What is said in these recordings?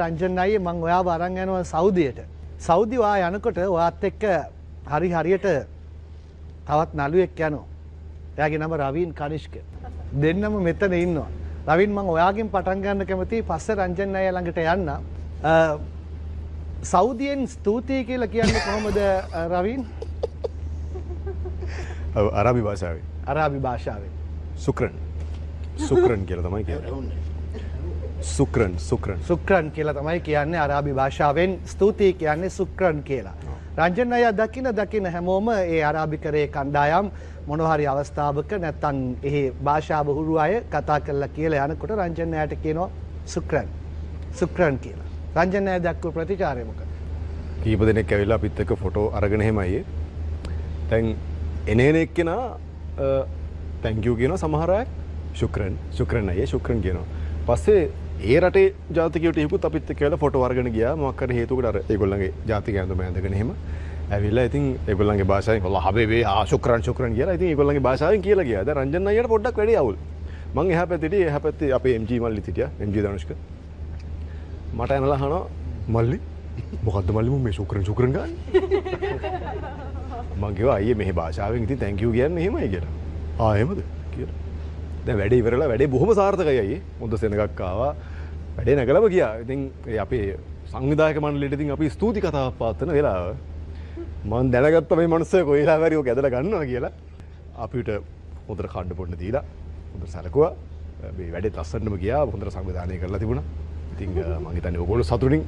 රංජන් අයියේ මම ඔයාව අරන් යනවා සෞදියට. සෞදි වා යනකොට ඔයාත් එක්ක හරියට තවත් නළුවෙක් යනවා. එයාගේ නම රවීන් කනිෂ්ක. දෙන්නම මෙතන ඉන්නවා. රවීන් මම ඔයාගෙන් පටන් ගන්න කැමතියි පස්සේ රංජන් අයියා ළඟට යන්න. සෞදියෙන් ස්තුතියි කියලා කියන්නේ කොහොමද රවීන්? අරාබි භාෂාවෙන්. අරාබි භාෂාවෙන්. සුක්‍රන් කියලා තමයි කියන්නේ. සුක්‍රන් කියලා තමයි කියන්නේ අරාබි භාෂාවෙන් ස්තුතියි කියන්නේ සුක්‍රන් කියලා. රංජන් අයියා දකින හැමෝම ඒ අරාබිකරේ කණ්ඩායම් මොන හරි අවස්ථාවක නැත්තම් එහි භාෂාව හුරු අය කතා කරලා කියලා යනකොට රංජන් අයියාට කියනවා සුක්‍රන් කියලා. රංජන් අයියා දක්ව ප්‍රතිචාරය මොකද? කීප දෙනෙක් ඇවිල්ලා අපිත් එක්ක ෆොටෝ අරගෙන එහෙමයි. දැන් එනේන එක්කෙනා thank you කියනවා සමහර අය ශුක්‍රන් අයියේ ශුක්‍රන් කියනවා. පස්සේ ඒ රටේ ජාතිකයෝට ඉහුකුත් අපිත් එක්ක වෙලා ෆොටෝ අරගෙන ගියා. මොකක් හරි හේතුවකට අර ඒගොල්ලන්ගේ ජාතික ඇඳුම ඇඳගෙන එහෙම ඇවිල්ලා ඉතින් ඒගොල්ලන්ගේ භාෂාවෙන් කොල්ලා හබේබේ ශුක්‍රන් කියලා ඉතින් ඒගොල්ලන්ගේ භාෂාවෙන් කියලා ගියා. දැන් රංජන් අයියට පොඩ්ඩක් වැඩි අවුල්. මං එහා පැත්තේ අපේ MG මල්ලි හිටියා. MG ධනුෂ්ක. මට එනලා අහනවා මල්ලි මොකද්ද මල්ලි මේ ශුක්‍රන් ගන්න? මං කිව්වා අයියේ මේ භාෂාවෙන් ඉතින් thank you කියන්නේ එහෙමයි කියලා. එහෙමද කියලා. දැන් වැඩේ ඉවරලා වැඩේ බොහොම සාර්ථකයි අයියේ. හොඳ සෙනගක් ආවා. වැඩේ නැගලම ගියා. ඉතින් අපේ සංවිධායක මණ්ඩලයට ඉතින් අපි ස්තුති කතාවක් පාත්තන වෙලාව මම දැනගත්තා මේ මිනිස්සු කොයිලා හරි ඔක ඇදලා ගන්නවා කියලා. අපිට හොඳට කන්න පොන්න දීලා හොඳට සැලකුවා. මේ වැඩේ ලස්සනටම ගියා. හොඳට සංවිධානය කරලා තිබුණා. ඉතින් මම හිතන්නේ ඕගොල්ලෝ සතුටින්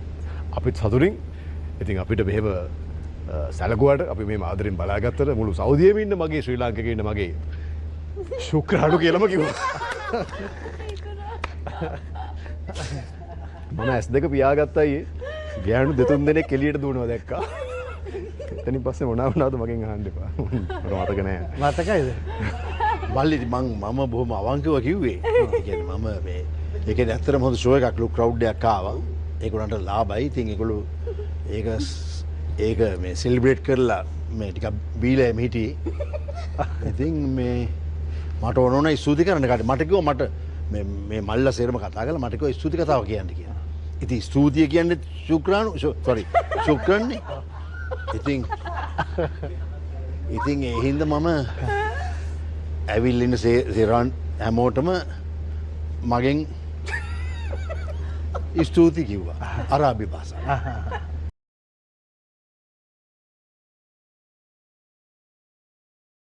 අපිත් සතුටින්. ඉතින් අපිට මෙහෙම සැලකුවාට අපි මේ ආදරෙන් බලාගත්තට මුළු සෞදියේම ඉන්න මගේ ශ්‍රී ලාංකිකේ ඉන්න මගේ ශුක්‍රාණු කියලාම කිව්වා. මම S2 පියාගත්තා ඊයේ. ගෑනු දෙතුන් දෙනෙක් එළියට දුවනවා දැක්කා. එතනින් පස්සේ මොනවාද මගෙන් අහන්න එපා. මට මතක නෑ. මතකයිද? මල්ලි මම බොහොම අවංකව කිව්වේ. ඒ කියන්නේ මම මේ ඒ කියන්නේ ඇත්තටම හොඳ ෂෝ එකක් ලොකු ක්‍රවුඩ් එකක් ආවා. ඒගොල්ලන්ට ලාභයි. ඉතින් ඒගොල්ලෝ ඒක මේ සෙලිබ්‍රේට් කරලා මේ ටිකක් බීලා එමු හිටියේ. ඉතින් මේ මට ඕන ස්තුති කරන්න කාට මට කිව්වා මට මේ මල්ලා සේරම කතා කරලා මට කිව්වා ස්තුති කතාව කියන්න කියලා. ඉතින් ස්තුතිය කියන්නේ ශුක්‍රන්නේ. ඉතින් ඒ හින්දා මම ඇවිල්ලා ඉන්න සේරන් හැමෝටම මගෙන් ස්තුති කිව්වා අරාබි භාෂාවෙන්.